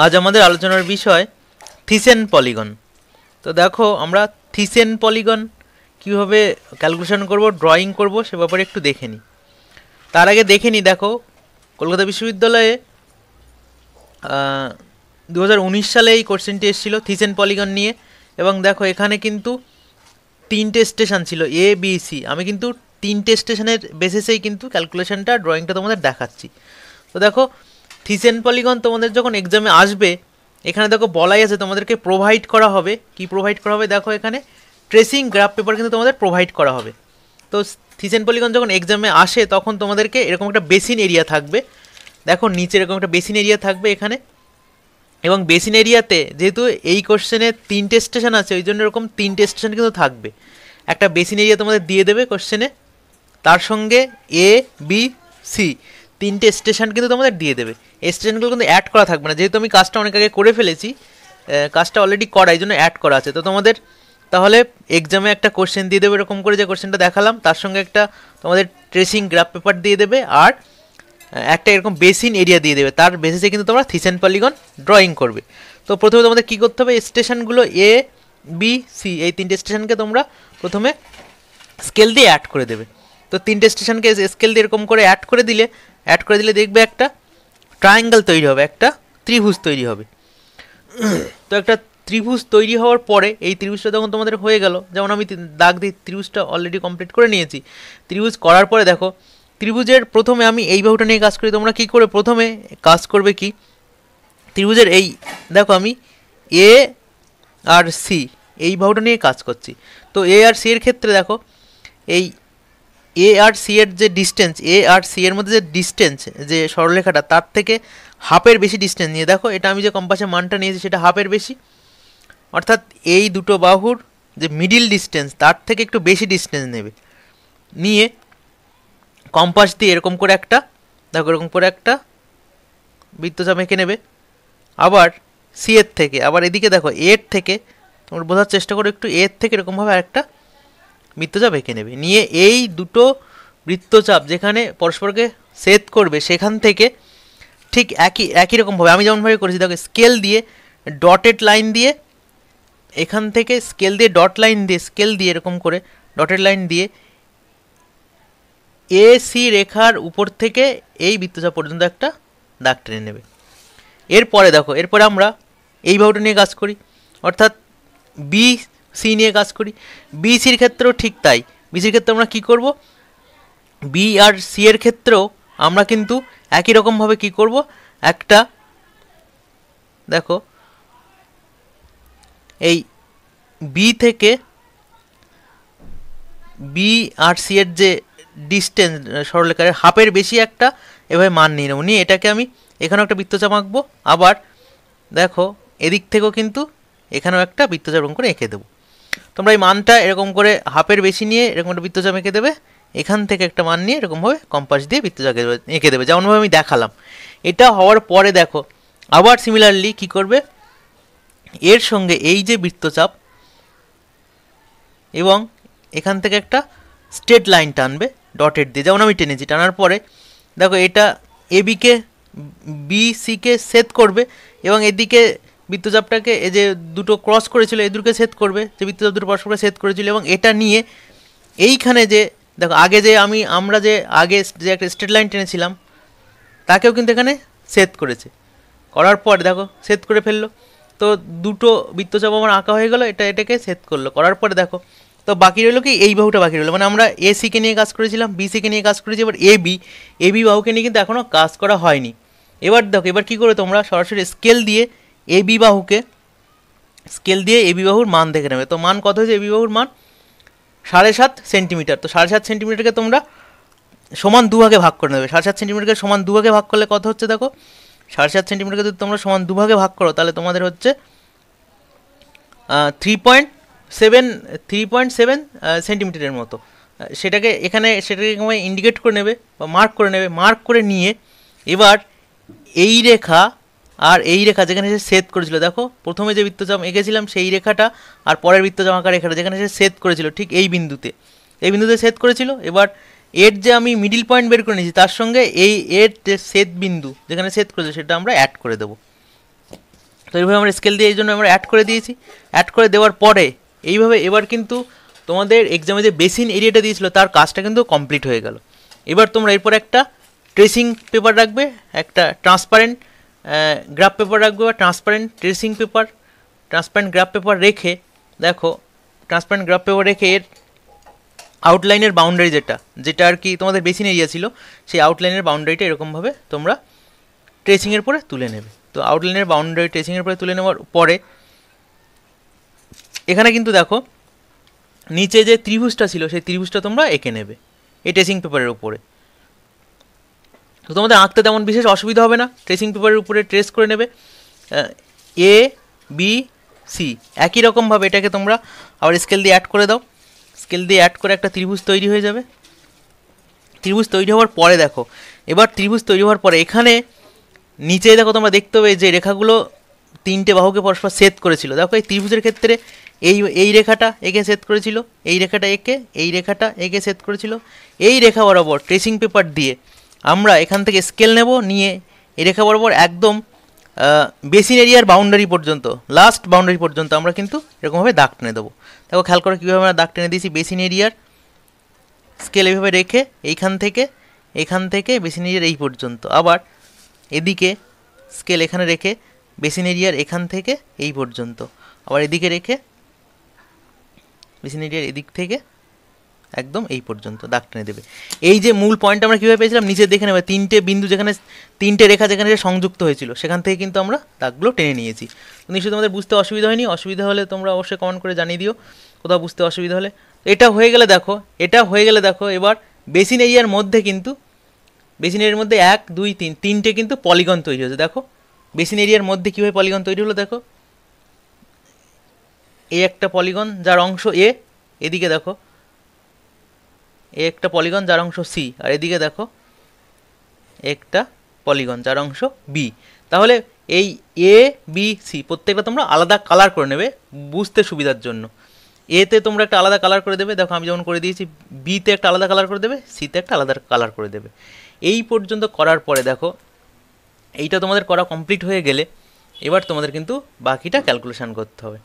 আজ আমাদের আলোচনার বিষয় থিসেন পলিগন। তো দেখো আমরা থিসেন পলিগন কীভাবে ক্যালকুলেশন করব, ড্রয়িং করব সে ব্যাপারে একটু দেখে নিই। তার আগে দেখে নিই, দেখো কলকাতা বিশ্ববিদ্যালয়ে 2019 সালে এই কোশ্চেনটি এসেছিলো থিসেন পলিগন নিয়ে, এবং দেখো এখানে কিন্তু 3টে স্টেশন ছিল এ বি সি। আমি কিন্তু 3টে স্টেশনের বেসিসেই কিন্তু ক্যালকুলেশনটা ড্রয়িংটা তোমাদের দেখাচ্ছি। তো দেখো থিসেন পলিগন তোমাদের যখন এক্সামে আসবে, এখানে দেখো বলাই আছে তোমাদেরকে প্রোভাইড করা হবে। কি প্রোভাইড করা হবে? দেখো এখানে ট্রেসিং গ্রাফ পেপার কিন্তু তোমাদের প্রোভাইড করা হবে। তো থিসেন পলিগন যখন এক্সামে আসে তখন তোমাদেরকে এরকম একটা বেসিন এরিয়া থাকবে। দেখো নিচে এরকম একটা বেসিন এরিয়া থাকবে এখানে, এবং বেসিন এরিয়াতে যেহেতু এই কোশ্চেনে 3টে স্টেশন আছে ওই জন্য এরকম 3টে স্টেশন কিন্তু থাকবে। একটা বেসিন এরিয়া তোমাদের দিয়ে দেবে কোশ্চেনে, তার সঙ্গে এ বি সি 3টে স্টেশন কিন্তু তোমাদের দিয়ে দেবে। এই স্টেশনগুলো কিন্তু অ্যাড করা থাকবে না, যেহেতু আমি কাজটা অনেক আগে করে ফেলেছি, কাজটা অলরেডি করা, এই জন্য অ্যাড করা আছে। তো তোমাদের তাহলে এক্সামে একটা কোশ্চেন দিয়ে দেবে এরকম করে, যে কোশ্চেনটা দেখালাম, তার সঙ্গে একটা তোমাদের ট্রেসিং গ্রাফ পেপার দিয়ে দেবে, আর একটা এরকম বেসিন এরিয়া দিয়ে দেবে। তার বেসিসে কিন্তু তোমরা থিসেন পলিগন ড্রয়িং করবে। তো প্রথমে তোমাদের কী করতে হবে, স্টেশনগুলো এ বি সি এই 3টে স্টেশনকে তোমরা প্রথমে স্কেল দিয়ে অ্যাড করে দেবে। তো 3টে স্টেশনকে স্কেল দিয়ে এরকম করে অ্যাড করে দিলে দেখবে একটা ট্রায়াঙ্গেল তৈরি হবে, একটা ত্রিভুজ তৈরি হবে। তো একটা ত্রিভুজ তৈরি হওয়ার পরে এই ত্রিভুজটা যখন তোমাদের হয়ে গেল, যেমন আমি দাগ দিয়ে ত্রিভুজটা অলরেডি কমপ্লিট করে নিয়েছি। ত্রিভুজ করার পরে দেখো ত্রিভুজের প্রথমে আমি এই বাহুটা নিয়ে কাজ করি। তোমরা কী করে প্রথমে কাজ করবে, কি ত্রিভুজের এই দেখো আমি এ আর সি এই বাহুটা নিয়ে কাজ করছি। তো এ আর সি এর ক্ষেত্রে দেখো এই এ আর সি এর যে ডিস্টেন্স, এ আর সি এর মধ্যে যে ডিস্টেন্স, যে সরলরেখাটা তার থেকে হাফের বেশি ডিস্টেন্স নিয়ে, দেখো এটা আমি যে কম্পাসের মানটা নিয়েছি সেটা হাফের বেশি, অর্থাৎ এই দুটো বাহুর যে মিডিল ডিস্টেন্স তার থেকে একটু বেশি ডিস্টেন্স নেবে, নিয়ে কম্পাস দিয়ে এরকম করে একটা দেখো এরকম করে একটা বৃত্তচাপ এঁকে নেবে। আবার সি এর থেকে, আবার এদিকে দেখো এর থেকে, তোমরা বোঝার চেষ্টা করো একটু, এর থেকে এরকমভাবে আরেকটা বৃত্তচাপ এঁকে নেবে, নিয়ে এই দুটো বৃত্তচাপ যেখানে পরস্পরকে ছেদ করবে সেখান থেকে ঠিক একই রকমভাবে আমি যেমনভাবে করেছি দেখো স্কেল দিয়ে ডটেড লাইন দিয়ে, এখান থেকে স্কেল দিয়ে ডট লাইন দিয়ে, স্কেল দিয়ে এরকম করে ডটেড লাইন দিয়ে এ সি রেখার উপর থেকে এই বৃত্তচাপ পর্যন্ত একটা দাগ টেনে নেবে। এরপরে দেখো এরপরে আমরা এই বাহুটা নিয়ে কাজ করি, অর্থাৎ বি সি নিয়ে কাজ করি। বি সির ক্ষেত্রেও ঠিক তাই। বি সির ক্ষেত্রে আমরা কী করব, বি আর সি এর ক্ষেত্রেও আমরা কিন্তু একই রকমভাবে কী করব, একটা দেখো এই বি থেকে বি আর সি এর যে ডিস্টেন্স সরলরেখার হাফের বেশি একটা এভাবে মান নিয়ে নেব, নিয়ে এটাকে আমি এখানেও একটা বৃত্তচাপ আঁকবো। আবার দেখো এদিক থেকেও কিন্তু এখানেও একটা বৃত্তচাপ এরকম করে এঁকে দেবো। তোমরা এই মানটা এরকম করে হাফের বেশি নিয়ে এরকম একটা বৃত্তচাপ এঁকে দেবে, এখান থেকে একটা মান নিয়ে এরকমভাবে কম্পাস দিয়ে বৃত্তচাপ এঁকে দেবে, যেমনভাবে আমি দেখালাম। এটা হওয়ার পরে দেখো আবার সিমিলারলি কি করবে, এর সঙ্গে এই যে বৃত্তচাপ এবং এখান থেকে একটা স্ট্রেট লাইন টানবে ডটেড দিয়ে, যেমন আমি টেনেছি। টানার পরে দেখো এটা এ বিকে বি সিকে ছেদ করবে, এবং এদিকে বৃত্তচাপটাকে এই যে দুটো ক্রস করেছিল এই দুটোকে ছেদ করবে, যে বৃত্তচাপ দুটো পরস্পরকে ছেদ করেছিল, এবং এটা নিয়ে এইখানে যে দেখো আগে যে আমরা যে আগে যে একটা স্ট্রেট লাইন টেনেছিলাম তাকেও কিন্তু এখানে ছেদ করেছে। করার পর দেখো ছেদ করে ফেললো। তো দুটো বৃত্তচাপ আমার আঁকা হয়ে গেল, এটাকে ছেদ করলো। করার পরে দেখো তো বাকি রইলো কি, এই বাহুটা বাকি রইলো, মানে আমরা এ সিকে নিয়ে কাজ করেছিলাম, বি সিকে নিয়ে কাজ করেছি, এবার এ বি বাহুকে নিয়ে কিন্তু এখনও কাজ করা হয়নি। এবার দেখো এবার কী করে, তোমরা সরাসরি স্কেল দিয়ে এ বি বাহুকে এ বি বাহুর মান দেখে নেবে। তো মান কত হয়েছে, এ বি বাহুর মান 7.5 সেন্টিমিটার। তো 7.5 সেন্টিমিটারকে তোমরা সমান দুভাগে ভাগ করে নেবে। 7.5 সেন্টিমিটারকে সমান দুভাগে ভাগ করলে কত হচ্ছে, দেখো 7.5 সেন্টিমিটারকে যদি তোমরা সমান দুভাগে ভাগ করো তাহলে তোমাদের হচ্ছে 3.7 সেন্টিমিটারের মতো। সেটাকে ইন্ডিকেট করে নেবে বা মার্ক করে নেবে। মার্ক করে নিয়ে এবার এই রেখা আর এই রেখা যেখানে এসে ছেদ করেছিল, দেখো প্রথমে যে বৃত্তচাপ এঁকেছিলাম সেই রেখাটা আর পরের বৃত্তচাপ আঁকা রেখাটা যেখানে এসে ছেদ করেছিল ঠিক এই বিন্দুতে ছেদ করেছিল। এবার এর যে আমি মিডিল পয়েন্ট বের করে নিয়েছি তার সঙ্গে এই এর যে ছেদ বিন্দু যেখানে ছেদ করেছিল সেটা আমরা অ্যাড করে দেবো। তো এইভাবে আমরা স্কেল দিয়ে এই জন্য আমরা অ্যাড করে দিয়েছি। অ্যাড করে দেওয়ার পরে এইভাবে এবার কিন্তু তোমাদের এক্সামে যে বেসিন এরিয়াটা দিয়েছিল তার কাজটা কিন্তু কমপ্লিট হয়ে গেল। এবার তোমরা এরপর একটা ট্রেসিং পেপার রাখবে, একটা ট্রান্সপারেন্ট গ্রাফ পেপার রাখবে বা transparent tracing paper, transparent graph paper রেখে দেখো ট্রান্সপারেন্ট গ্রাফ পেপার রেখে এর আউটলাইনের বাউন্ডারি যেটা আর কি তোমাদের বেসিন এরিয়া ছিল সেই আউটলাইনের বাউন্ডারিটা এরকমভাবে তোমরা ট্রেসিংয়ের পরে তুলে নেবে। তো আউটলাইনের বাউন্ডারি ট্রেসিংয়ের পরে তুলে নেওয়ার পরে এখানে কিন্তু দেখো নিচে যে ত্রিভুজটা ছিল সেই ত্রিভুজটা তোমরা এঁকে নেবে এই ট্রেসিং পেপারের উপরে। তো তোমাদের আঁকতে তেমন বিশেষ অসুবিধা হবে না, ট্রেসিং পেপারের উপরে ট্রেস করে নেবে এ বি সি একই রকমভাবে এটাকে তোমরা আবার স্কেল দিয়ে অ্যাড করে দাও। স্কেল দিয়ে অ্যাড করে একটা ত্রিভুজ তৈরি হয়ে যাবে। ত্রিভুজ তৈরি হওয়ার পরে দেখো এবার ত্রিভুজ তৈরি হওয়ার পরে এখানে নিচে দেখো তোমরা দেখতে পাবে যে রেখাগুলো তিনটে বাহুকে পরস্পর ছেদ করেছিল। দেখো এই ত্রিভুজের ক্ষেত্রে এই রেখাটা এঁকে ছেদ করেছিল, এই রেখাটা এঁকে, এই রেখাটা এঁকে ছেদ করেছিল। এই রেখা বরাবর ট্রেসিং পেপার দিয়ে আমরা এখান থেকে স্কেল নেব, নিয়ে এই রেখা বরাবর একদম বেসিন এরিয়ার বাউন্ডারি পর্যন্ত, লাস্ট বাউন্ডারি পর্যন্ত আমরা কিন্তু এরকমভাবে দাগ টেনে দেবো। দেখো খেয়াল করে কীভাবে আমরা দাগ টেনে দিয়েছি বেসিন এরিয়ার। স্কেল এইভাবে রেখে এখান থেকে বেসিন এরিয়ার এই পর্যন্ত, আবার এদিকে স্কেল এখানে রেখে বেসিন এরিয়ার এখান থেকে এই পর্যন্ত, আবার এদিকে রেখে বেসিন এরিয়ার এদিক থেকে একদম এই পর্যন্ত দাগ টেনে দেবে। এই যে মূল পয়েন্ট আমরা কীভাবে পেয়েছিলাম নিচে দেখে নেবে, তিনটে বিন্দু যেখানে তিনটে রেখা যেখানে সংযুক্ত হয়েছিল সেখান থেকে কিন্তু আমরা দাগগুলো টেনে নিয়েছি। তো নিশ্চয়ই তোমাদের বুঝতে অসুবিধা হয়নি, অসুবিধা হলে তোমরা অবশ্যই কমেন্ট করে জানিয়ে দিও কোথাও বুঝতে অসুবিধা হলে। এটা হয়ে গেলে দেখো এবার বেসিন এরিয়ার মধ্যে কিন্তু বেসিন এরিয়ার মধ্যে 1 2 3 তিনটে কিন্তু পলিগন তৈরি হয়েছে। দেখো বেসিন এরিয়ার মধ্যে কীভাবে পলিগন তৈরি হলো, দেখো এই একটা পলিগন যার অংশ এ, এদিকে দেখো এ একটা পলিগন যার অংশ সি, আর এদিকে দেখো একটা পলিগন যার অংশ বি। তাহলে এই এ বি সি প্রত্যেকটা তোমরা আলাদা কালার করে নেবে বুঝতে সুবিধার জন্য। এতে তোমরা একটা আলাদা কালার করে দেবে, দেখো আমি যেমন করে দিয়েছি, বিতে একটা আলাদা কালার করে দেবে, সিতে একটা আলাদা কালার করে দেবে। এই পর্যন্ত করার পরে দেখো এইটা তোমাদের করা কমপ্লিট হয়ে গেলে এবার তোমাদের কিন্তু বাকিটা ক্যালকুলেশান করতে হবে।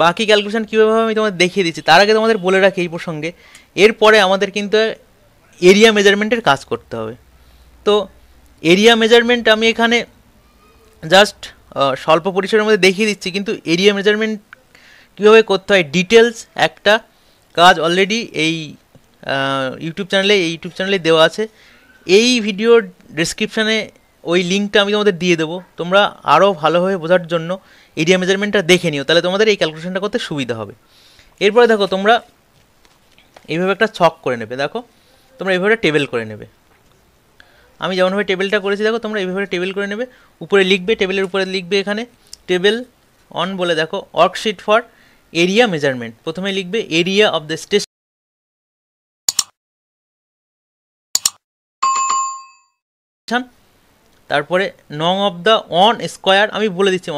বাকি ক্যালকুলেশান কীভাবে আমি তোমাদের দেখিয়ে দিচ্ছি, তার আগে তোমাদের বলে রাখি এই প্রসঙ্গে এরপরে আমাদের কিন্তু এরিয়া মেজারমেন্টের কাজ করতে হবে। তো এরিয়া মেজারমেন্ট আমি এখানে জাস্ট স্বল্প পরিসরের মধ্যে দেখিয়ে দিচ্ছি, কিন্তু এরিয়া মেজারমেন্ট কীভাবে করতে হয় ডিটেলস একটা কাজ অলরেডি এই ইউটিউব চ্যানেলে দেওয়া আছে। এই ভিডিওর ডেসক্রিপশানে ওই লিঙ্কটা আমি তোমাদের দিয়ে দেবো, তোমরা আরও ভালোভাবে বোঝার জন্য এরিয়া মেজারমেন্টটা দেখে নিও, তাহলে তোমাদের এই ক্যালকুলেশনটা করতে সুবিধা হবে। এরপরে দেখো তোমরা এইভাবে একটা ছক করে নেবে, দেখো তোমরা এইভাবে টেবিল করে নেবে। আমি যেমনভাবে টেবিলটা করেছি দেখো তোমরা এইভাবে টেবিল করে নেবে, উপরে লিখবে, টেবিলের উপরে লিখবে এখানে টেবিল অন বলে দেখো ওয়ার্কশিট ফর এরিয়া মেজারমেন্ট, প্রথমে লিখবে এরিয়া অফ দ্য স্টেশন, তারপরে নং অফ দ্য অন স্কোয়ার, আমি বলে দিচ্ছি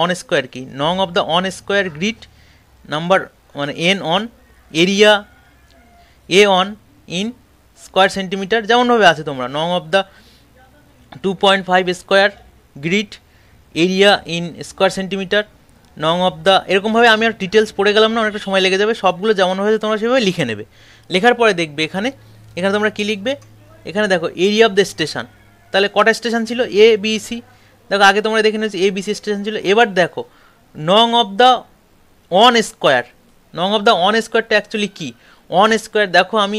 অন স্কোয়ার কি, নং of the one square grid number মানে এন অন এরিয়া এ অন ইন স্কোয়ার সেন্টিমিটার, যেমনভাবে আছে তোমরা নং of the 2.5 square grid area in square centimetre, নং অফ দ্য, এরকমভাবে আমি আর ডিটেলস পড়ে গেলাম না, অনেকটা সময় লেগে যাবে, সবগুলো যেমনভাবে তোমরা সেভাবে লিখে নেবে। লেখার পরে দেখবে এখানে তোমরা কী লিখবে, এখানে দেখো এরিয়া অফ দ্য স্টেশন, তাহলে কটা স্টেশন ছিল এ বি সি, দেখো আগে তোমরা দেখে নিয়েছি এ বি সি স্টেশন ছিল। এবার দেখো নং অফ দ্য অন স্কোয়ার, নং অফ দ্য অন স্কোয়ারটা অ্যাকচুয়ালি কী, অন স্কোয়ার দেখো আমি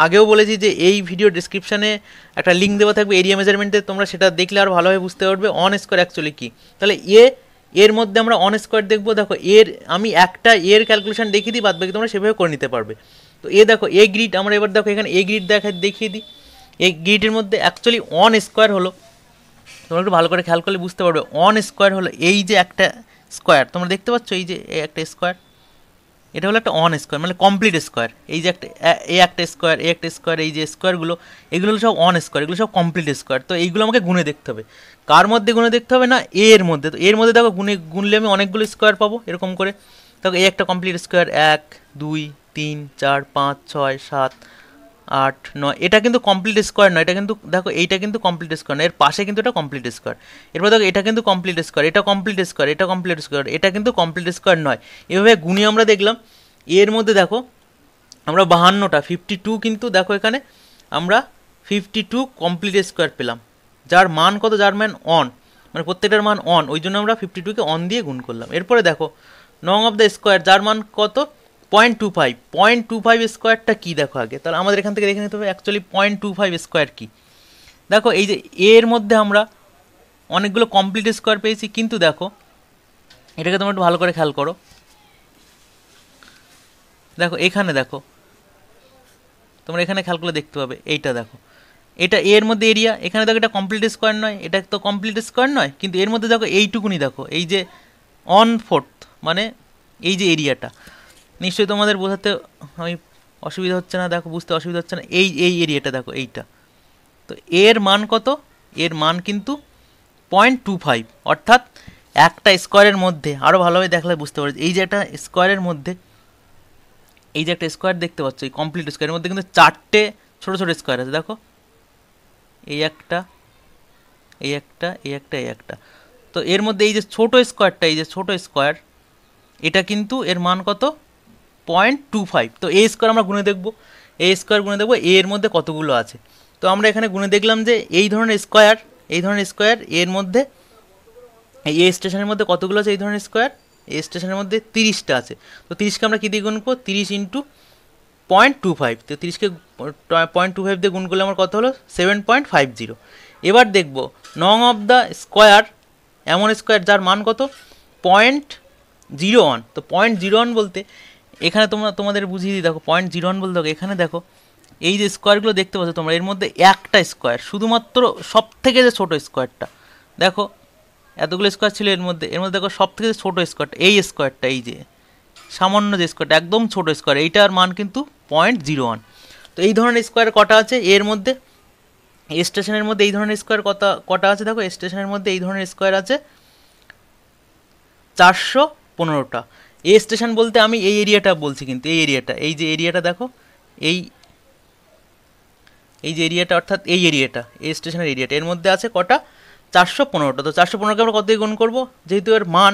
আগেও বলেছি যে এই ভিডিও ডিসক্রিপশানে একটা লিঙ্ক দেওয়া থাকবে এরিয়া মেজারমেন্টে, তোমরা সেটা দেখলে আরও ভালোভাবে বুঝতে পারবে অন স্কোয়ার অ্যাকচুয়ালি কী। তাহলে এর মধ্যে আমরা অন স্কোয়ার দেখবো, দেখো আমি একটা এর ক্যালকুলেশন দেখিয়ে দিই, বাদ বাকি তোমরা সেভাবে করে নিতে পারবে। তো দেখো এ গ্রিড, আমরা এবার দেখো এখানে এ গ্রিড দেখিয়ে দিই, এই গ্রিডের মধ্যে অ্যাকচুয়ালি অন স্কোয়ার হলো, তোমরা একটু ভালো করে খেয়াল করলে বুঝতে পারবে অন স্কোয়ার হলো এই যে একটা স্কোয়ার তোমরা দেখতে পাচ্ছ, এই যে একটা স্কোয়ার, এটা হলো একটা অন স্কোয়ার মানে কমপ্লিট স্কোয়ার। এই যে একটা স্কোয়ার, একটা স্কোয়ার, এই যে স্কোয়ারগুলো এগুলো হলো সব অন স্কোয়ার, এগুলো সব কমপ্লিট স্কোয়ার। তো এইগুলো আমাকে গুনে দেখতে হবে, কার মধ্যে গুনে দেখতে হবে না এর মধ্যে। তো এর মধ্যে দেখো গুনলে আমি অনেকগুলো স্কোয়ার পাবো এরকম করে। দেখো এই একটা কমপ্লিট স্কোয়ার 1 2 3 4 5 6 7 8 9, এটা কিন্তু কমপ্লিট স্কোয়ার নয়, এটা কিন্তু দেখো এইটা কিন্তু কমপ্লিট স্কোয়ার নয়, এর পাশে কিন্তু এটা কমপ্লিট স্কোয়ার। এরপর দেখো এটা কিন্তু কমপ্লিট স্কোয়ার, এটা কমপ্লিট স্কোয়ার, এটা কমপ্লিট স্কোয়ার, এটা কিন্তু কমপ্লিট স্কোয়ার নয়। এভাবে গুণে আমরা দেখলাম এর মধ্যে দেখো আমরা 52টা 52 কিন্তু দেখো এখানে আমরা 52 কমপ্লিট স্কোয়ার পেলাম, যার মান কত, যার মান অন, মানে প্রত্যেকটার মান অন, ওই জন্য আমরা 52কে অন দিয়ে গুণ করলাম। এরপরে দেখো নং অফ দ্য স্কোয়ার, যার মান কত 0.25, 0.25 স্কোয়ারটা কী দেখো আগে, তাহলে আমাদের এখান থেকে দেখে নিতে হবে অ্যাকচুয়ালি 0.25 স্কোয়ার কী। দেখো এই যে এর মধ্যে আমরা অনেকগুলো কমপ্লিট স্কোয়ার পেয়েছি, কিন্তু দেখো এটাকে তোমরা একটু ভালো করে খেয়াল করো, দেখো এখানে দেখো তোমরা এখানে খেয়াল করে দেখতে পাবে, এইটা দেখো এটা এর মধ্যে এরিয়া, এখানে দেখো এটা কমপ্লিট স্কোয়ার নয়, এটা তো কমপ্লিট স্কোয়ার নয়, কিন্তু এর মধ্যে দেখো এইটুকুনি দেখো, এই যে 1/4 মানে এই যে এরিয়াটা, নিশ্চয়ই তোমাদের বোঝাতে আমি অসুবিধা হচ্ছে না, দেখো বুঝতে অসুবিধা হচ্ছে না, এই এই এরিয়াটা দেখো এইটা, তো এর মান কত, এর মান কিন্তু 0.25, অর্থাৎ একটা স্কোয়ারের মধ্যে আরও ভালোভাবে দেখলে বুঝতে পারছি, এই যে একটা স্কোয়ারের মধ্যে এই যে একটা স্কোয়ার দেখতে পাচ্ছ, এই কমপ্লিট স্কোয়ারের মধ্যে কিন্তু 4টে ছোটো ছোটো স্কোয়ার আছে, দেখো এই একটা, এই একটা, এই একটা, এই একটা, তো এর মধ্যে এই যে ছোটো স্কোয়ারটা, এই যে ছোটো স্কোয়ার, এটা কিন্তু এর মান কত 0.25, তো এই স্কোয়ার আমরা গুণে দেখবো, এই স্কোয়ার গুণে দেখবো এর মধ্যে কতগুলো আছে, তো আমরা এখানে গুণে দেখলাম যে এই ধরনের স্কোয়ার, এই ধরনের স্কোয়ার এর মধ্যে এই এ স্টেশনের মধ্যে কতগুলো আছে, এই ধরনের স্কোয়ার এ স্টেশনের মধ্যে 30টা আছে, তো 30কে আমরা কী দিয়ে গুণ করবো, 30 ইন্টু 0.25, তো 30কে 0.25 দিয়ে গুণ করলে আমার কত হলো 7.50। এবার দেখব নং অফ দ্য স্কোয়ার, এমন স্কোয়ার যার মান কত 0.01, তো 0.01 বলতে এখানে তোমাদের বুঝিয়ে দিই, দেখো 0.01 বলতে দেখো এখানে দেখো এই যে স্কোয়ারগুলো দেখতে পাচ্ছ তোমরা, এর মধ্যে একটা স্কোয়ার শুধুমাত্র সব থেকে যে ছোটো স্কোয়ারটা, দেখো এতগুলো স্কোয়ার ছিল এর মধ্যে দেখো সব থেকে যে ছোটো স্কোয়ারটা, এই স্কোয়ারটা, এই যে সামান্য যে স্কোয়ারটা একদম ছোটো স্কোয়ার, এইটার মান কিন্তু 0.01। তো এই ধরনের স্কোয়ার কটা আছে এর মধ্যে, এই স্টেশনের মধ্যে এই ধরনের স্কোয়ার কটা আছে, দেখো স্টেশনের মধ্যে এই ধরনের স্কোয়ার আছে 415টা। এই স্টেশন বলতে আমি এই এরিয়াটা বলছি, কিন্তু এই এরিয়াটা, এই যে এরিয়াটা দেখো, এই এই যে এরিয়াটা, অর্থাৎ এই এরিয়াটা, এই স্টেশনের এরিয়াটা, এর মধ্যে আছে কটা 415টা। তো 415কে আমরা কত দিয়ে গুণ করবো, যেহেতু এর মান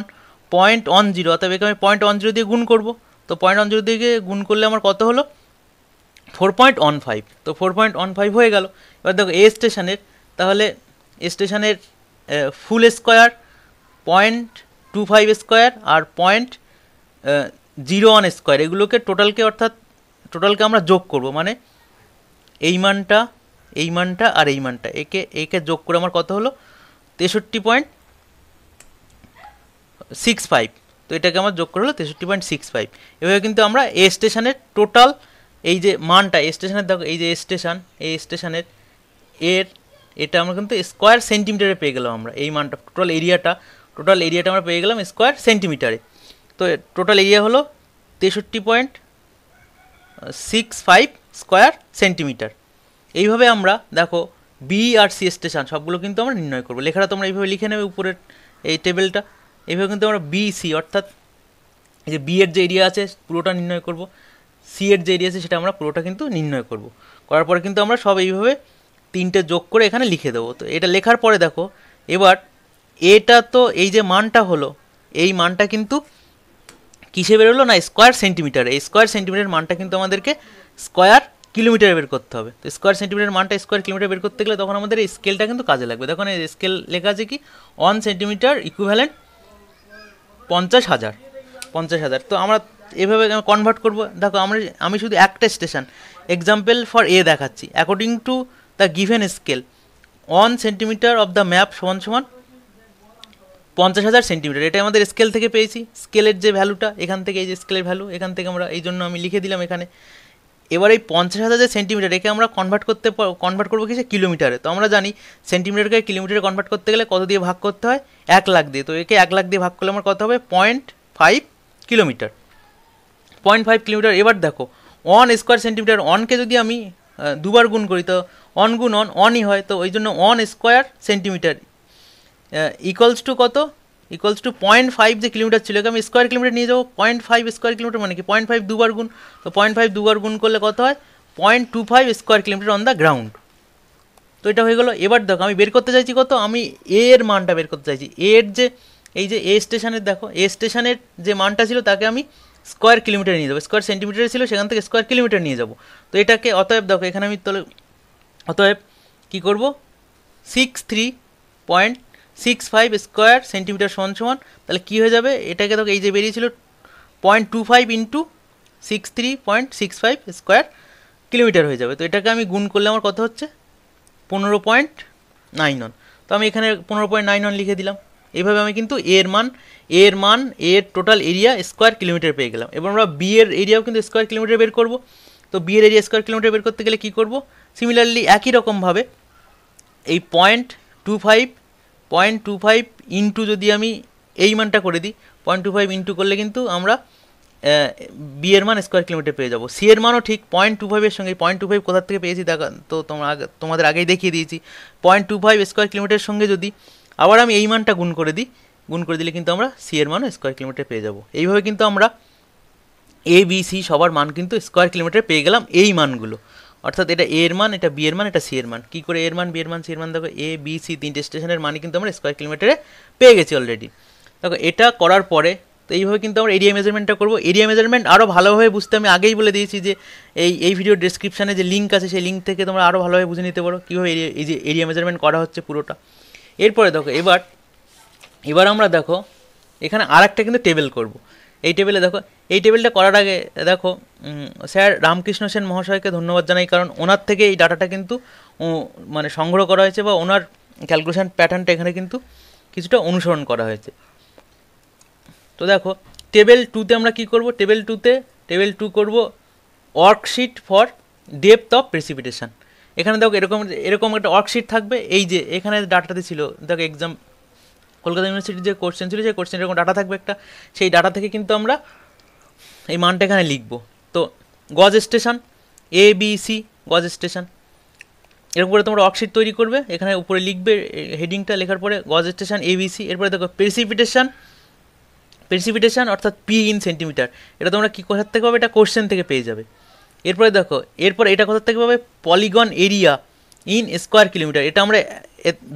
0.10, অর্থাৎ একে আমি 0.10 দিয়ে গুণ করবো, তো 0.10 দিয়ে গুণ করলে আমার কত হলো 4.15, তো 4.15 হয়ে গেল। এবার দেখো এ স্টেশনের, তাহলে স্টেশনের ফুল স্কোয়ার 0.25 স্কোয়ার আর 0.01 স্কোয়ার, এগুলোকে টোটালকে, অর্থাৎ টোটালকে আমরা যোগ করব, মানে এই মানটা, এই মানটা আর এই মানটা, একে যোগ করে আমার কত হলো 63.65, তো এটাকে আমার যোগ করে হলো 63.65। এভাবে কিন্তু আমরা এ স্টেশনের টোটাল এই যে মানটা, এ স্টেশনের দেখো এই যে স্টেশন, এই স্টেশনের এটা আমরা কিন্তু স্কোয়ার সেন্টিমিটারে পেয়ে গেলাম, আমরা এই মানটা টোটাল এরিয়াটা আমরা পেয়ে গেলাম স্কোয়ার সেন্টিমিটারে। তো টোটাল এরিয়া হলো 63.65 স্কোয়ার সেন্টিমিটার। এইভাবে আমরা দেখো বি আর সি স্টেশন সবগুলো কিন্তু আমরা নির্ণয় করবো। লেখাটা তোমরা এইভাবে লিখে নেবে উপরের এই টেবিলটা, এইভাবে কিন্তু আমরা বি সি, অর্থাৎ এই যে বি এর যে এরিয়া আছে পুরোটা নির্ণয় করব, সি এর যে এরিয়া আছে সেটা আমরা পুরোটা কিন্তু নির্ণয় করব। করার পরে কিন্তু আমরা সব এইভাবে তিনটে যোগ করে এখানে লিখে দেবো। তো এটা লেখার পরে দেখো এবার এটা তো এই যে মানটা হলো, এই মানটা কিন্তু কিসে বেরোলো না স্কোয়ার সেন্টিমিটার, এই স্কোয়ার সেন্টিমিটার মানটা কিন্তু আমাদেরকে স্কোয়ার কিলোমিটারে বের করতে হবে। তো স্কোয়ার সেন্টিমিটার মানটা স্কোয়ার কিলোমিটার বের করতে গেলে তখন আমাদের এই স্কেলটা কিন্তু কাজে লাগবে। দেখুন এই স্কেল লেখা আছে কি 1 সেন্টিমিটার ইকুইভ্যালেন্ট 50,000। তো আমরা এভাবে কনভার্ট করব। দেখো আমি শুধু একটা স্টেশন এক্সাম্পল ফর এ দেখাচ্ছি। According to the given scale 1 centimetre of the map সমান 50,000 সেন্টিমিটার। এটা আমাদের স্কেল থেকে পেয়েছি, স্কেলের যে ভ্যালুটা এখান থেকে, এই যে স্কেলের ভ্যালু এখান থেকে আমরা, এই জন্য আমি লিখে দিলাম এখানে। এবার এই 50,000 যে সেন্টিমিটার একে আমরা কনভার্ট করবো কিসে, কিলোমিটারে। তো আমরা জানি সেন্টিমিটারকে কিলোমিটারে কনভার্ট করতে গেলে কত দিয়ে ভাগ করতে হয়, 1 লাখ দিয়ে। তো একে 1 লাখ দিয়ে ভাগ করলে আমার কত হবে 0.5 কিলোমিটার, 0.5 কিলোমিটার। এবার দেখো 1 স্কোয়ার সেন্টিমিটার, 1কে যদি আমি দুবার গুণ করি তো 1 গুণ 1ই হয়। তো ওই জন্য 1 স্কোয়ার সেন্টিমিটার ইকুয়ালস টু কত, ইকুয়ালস টু 0.5 যে কিলোমিটার ছিল, আমি স্কোয়ার কিলোমিটার নিয়ে যাবো। 0.5 স্কোয়ার কিলোমিটার মানে কি 0.5 দুবার গুণ। তো 0.5 দুবার গুণ করলে কত হয় 0.25 square kilometre on the ground. তো এটা হয়ে গেলো। এবার দেখো আমি বের করতে চাইছি কত, আমি এর মানটা বের করতে চাইছি। এর যে এই যে এ স্টেশনের দেখো, এ স্টেশনের যে মানটা ছিল তাকে আমি স্কোয়ার কিলোমিটার নিয়ে যাবো, স্কোয়ার সেন্টিমিটারে ছিল সেখান থেকে স্কোয়ার কিলোমিটার নিয়ে যাবো। তো এটাকে অতএব দেখো এখানে আমি অতএব কী করবো, 63.65 স্কোয়ার সেন্টিমিটার সমান সমান, তাহলে কী হয়ে যাবে, এটাকে দেখো এই যে বেরিয়েছিল 0.25 ইন্টু 63.65 স্কোয়ার কিলোমিটার হয়ে যাবে। তো এটাকে আমি গুণ করলে আমার কত হচ্ছে, 15.91। তো আমি এখানে 15.91 লিখে দিলাম। এইভাবে আমি কিন্তু এর টোটাল এরিয়া স্কোয়ার কিলোমিটার পেয়ে গেলাম। এবার আমরা বি এর এরিয়াও কিন্তু স্কোয়ার কিলোমিটার বের করব। তো বি এর এরিয়া স্কোয়ার কিলোমিটার বের করতে গেলে কী করব, সিমিলারলি একই রকমভাবে এই 0.25 ইন্টু যদি আমি এই মানটা করে দিই, 0.25 ইন্টু করলে কিন্তু আমরা বি এর মান স্কোয়ার কিলোমিটার পেয়ে যাবো। সি এর মানও ঠিক 0.25 সঙ্গে, 0.25 কোথার থেকে পেয়েছি দেখা, তো তোমাদের আগেই দেখিয়ে দিয়েছি। 0.25 স্কোয়ার কিলোমিটারের সঙ্গে যদি আবার আমি এই মানটা গুণ করে দিলে কিন্তু আমরা সি এর মানও স্কোয়ার কিলোমিটার পেয়ে যাবো। এইভাবে কিন্তু আমরা এ বি সি সবার মান কিন্তু স্কোয়ার কিলোমিটার পেয়ে গেলাম, এই মানগুলো। অর্থাৎ এটা এর মান, এটা বি এর মান, এটা সি এর মান। কী করে এর মান, বি এর মান, সি এর মান, দেখো এ বি সি তিনটে স্টেশনের মানই কিন্তু আমরা স্কোয়ার কিলোমিটারে পেয়ে গেছি অলরেডি। দেখো এটা করার পরে তো এইভাবে কিন্তু আমরা এরিয়া মেজারমেন্টটা করবো। এরিয়া মেজারমেন্ট আরও ভালোভাবে বুঝতে আমি আগেই বলে দিয়েছি যে এই ভিডিওর ডেসক্রিপশানে যে লিঙ্ক আছে সেই লিঙ্ক থেকে তোমরা আরও ভালোভাবে বুঝে নিতে পারো কীভাবে এই যে এরিয়া মেজারমেন্ট করা হচ্ছে পুরোটা। এরপরে দেখো এবার আমরা দেখো এখানে আর একটা কিন্তু টেবিল করব। এই টেবিলে দেখো, এই টেবিলটা করার আগে দেখো স্যার রামকৃষ্ণ সেন মহাশয়কে ধন্যবাদ জানাই, কারণ ওনার থেকে এই ডাটাটা কিন্তু মানে সংগ্রহ করা হয়েছে বা ওনার ক্যালকুলেশন প্যাটার্নটা এখানে কিন্তু কিছুটা অনুসরণ করা হয়েছে। তো দেখো টেবিল 2তে আমরা কি করব, টেবিল 2 করব worksheet for depth of precipitation. এখানে দেখো এরকম একটা ওয়ার্কশিট থাকবে। এই যে এখানে ডাটাতে ছিল দেখো এক্সাম কলকাতা ইউনিভার্সিটির যে কোশ্চেন ছিল সেই কোশ্চেন এরকম ডাটা থাকবে একটা, সেই ডাটা থেকে কিন্তু আমরা এই মানটা এখানে লিখব। তো গজ স্টেশন এ বি সি, গজ স্টেশন এরকম করে তোমরা ওয়ার্কশিট তৈরি করবে, এখানে উপরে লিখবে হেডিংটা, লেখার পরে গজ স্টেশন এ বি সি। এরপরে দেখো প্রেসিপিটেশন অর্থাৎ পি ইন সেন্টিমিটার, এটা তোমরা কী কোথার থেকে পাবে, এটা কোশ্চেন থেকে পেয়ে যাবে। এরপরে দেখো এটা কোথার থেকে পাবে, polygon area in square kilometre, এটা আমরা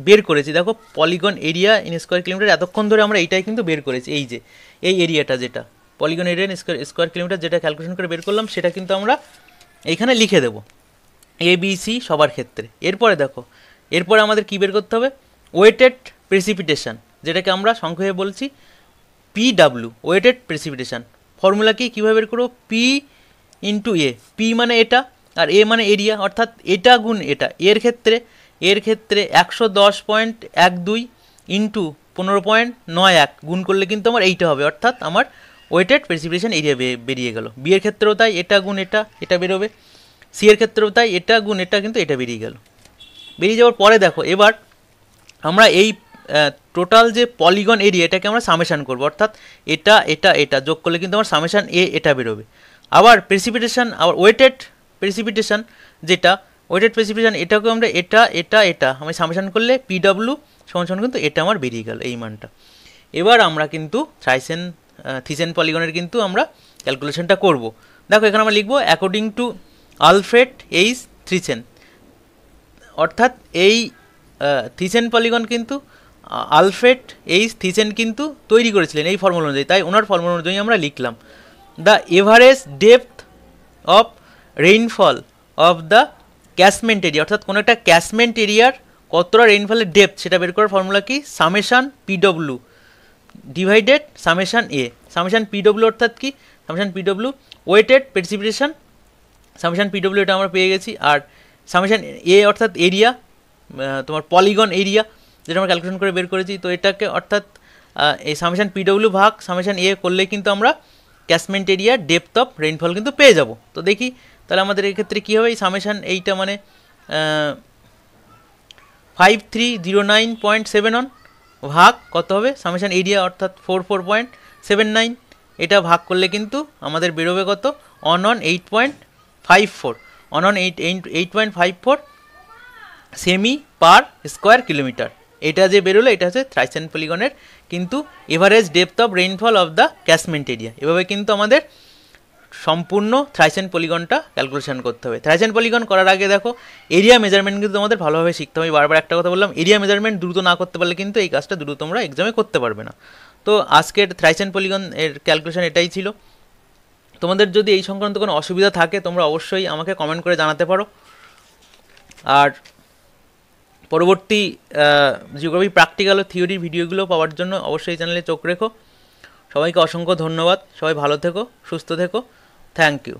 বের করেছি। দেখো polygon area in square kilometre, এতক্ষণ ধরে আমরা এইটাই কিন্তু বের করেছি। এই যে এই এরিয়াটা যেটা polygon area in square kilometre যেটা ক্যালকুলেশন করে বের করলাম, সেটা কিন্তু আমরা এইখানে লিখে দেবো এ বি সি সবার ক্ষেত্রে। এরপরে আমাদের কী বের করতে হবে, ওয়েটেড প্রেসিপিটেশন, যেটাকে আমরা সংক্ষেপে বলছি PW, ওয়েটেড প্রেসিপিটেশন। ফর্মুলা কি, কীভাবে বের করবো, পি ইন্টু এ, পি মানে এটা আর এ মানে এরিয়া, অর্থাৎ এটা গুণ এটা। এর ক্ষেত্রে 110.12 ইন্টু 15.91 গুণ করলে কিন্তু আমার এইটা হবে, অর্থাৎ আমার ওয়েটেড প্রেসিপিটেশন এরিয়া বেরিয়ে গেল। বি এর ক্ষেত্রেও তাই, এটা গুণ এটা বেরোবে। সি এর ক্ষেত্রেও তাই, এটা গুণ এটা, কিন্তু এটা বেরিয়ে গেল। বেরিয়ে যাওয়ার পরে দেখো এবার আমরা এই টোটাল যে পলিগন এরিয়া এটাকে আমরা সামেশান করবো, অর্থাৎ এটা যোগ করলে কিন্তু আমার সামেশান এটা বেরোবে। আবার প্রেসিপিটেশন, আবার ওয়েটেড প্রেসিপিটেশন এটাকেও আমরা এটা আমি সামেশান করলে PW সমান কিন্তু এটা আমার বেরিয়ে গেল এই মানটা। এবার আমরা কিন্তু থিসেন পলিগনের কিন্তু আমরা ক্যালকুলেশনটা করব। দেখো এখানে আমরা লিখবো according to Alfred H Thiessen, অর্থাৎ এই থিসেন পলিগন কিন্তু আলফ্রেড এইচ থিসেন কিন্তু তৈরি করেছিলেন এই ফর্মুলা অনুযায়ী, তাই ওনার ফর্মুলা অনুযায়ী আমরা লিখলাম the average depth of rainfall of the catchment area, অর্থাৎ কোনো একটা ক্যাচমেন্ট এরিয়ার কতটা রেইনফলের ডেপথ সেটা বের করার ফর্মুলা কি, সামেশান PW ডিভাইডেড সামেশান এ। সামেশান PW অর্থাৎ কি, summation PW weighted precipitation, summation PW এটা আমরা পেয়ে গেছি। আর সামেশান এ অর্থাৎ এরিয়া, তোমার পলিগন এরিয়া যেটা আমরা ক্যালকুলেশন করে বের করেছি। তো এটাকে অর্থাৎ এই সামেশান PW ভাগ সামেশান এ করলে কিন্তু আমরা catchment area depth of rainfall কিন্তু পেয়ে যাব। তো দেখি তাহলে আমাদের এক্ষেত্রে কী হবে, এই সামেশান এইটা মানে 5309.71 ভাগ কত হবে, সামেশান এরিয়া অর্থাৎ 44.79, এটা ভাগ করলে কিন্তু আমাদের বেরোবে কত, 8.54 সেমি পার স্কোয়ার কিলোমিটার। এটা যে বেরোলো এটা হচ্ছে থিসেন পলিগনের কিন্তু average depth of rainfall of the catchment area. এভাবে কিন্তু আমাদের সম্পূর্ণ থ্রাইসেন পলিগনটা ক্যালকুলেশন করতে হবে। থ্রাইসেন পলিগন করার আগে দেখো এরিয়া মেজারমেন্ট কিন্তু তোমাদের ভালোভাবে শিখতে হবে। আমি বারবার একটা কথা বললাম, এরিয়া মেজারমেন্ট দ্রুত না করতে পারলে কিন্তু এই কাজটা দ্রুত তোমরা এক্সামে করতে পারবে না। তো আজকের থ্রাইসেন পলিগন এর ক্যালকুলেশন এটাই ছিল। তোমাদের যদি এই সংক্রান্ত কোনো অসুবিধা থাকে তোমরা অবশ্যই আমাকে কমেন্ট করে জানাতে পারো। আর পরবর্তী জিওগ্রাফি প্র্যাকটিক্যাল ও থিওরির ভিডিওগুলো পাওয়ার জন্য অবশ্যই চ্যানেলে চোখ রেখো। সবাইকে অসংখ্য ধন্যবাদ। সবাই ভালো থেকো, সুস্থ থেকো। Thank you.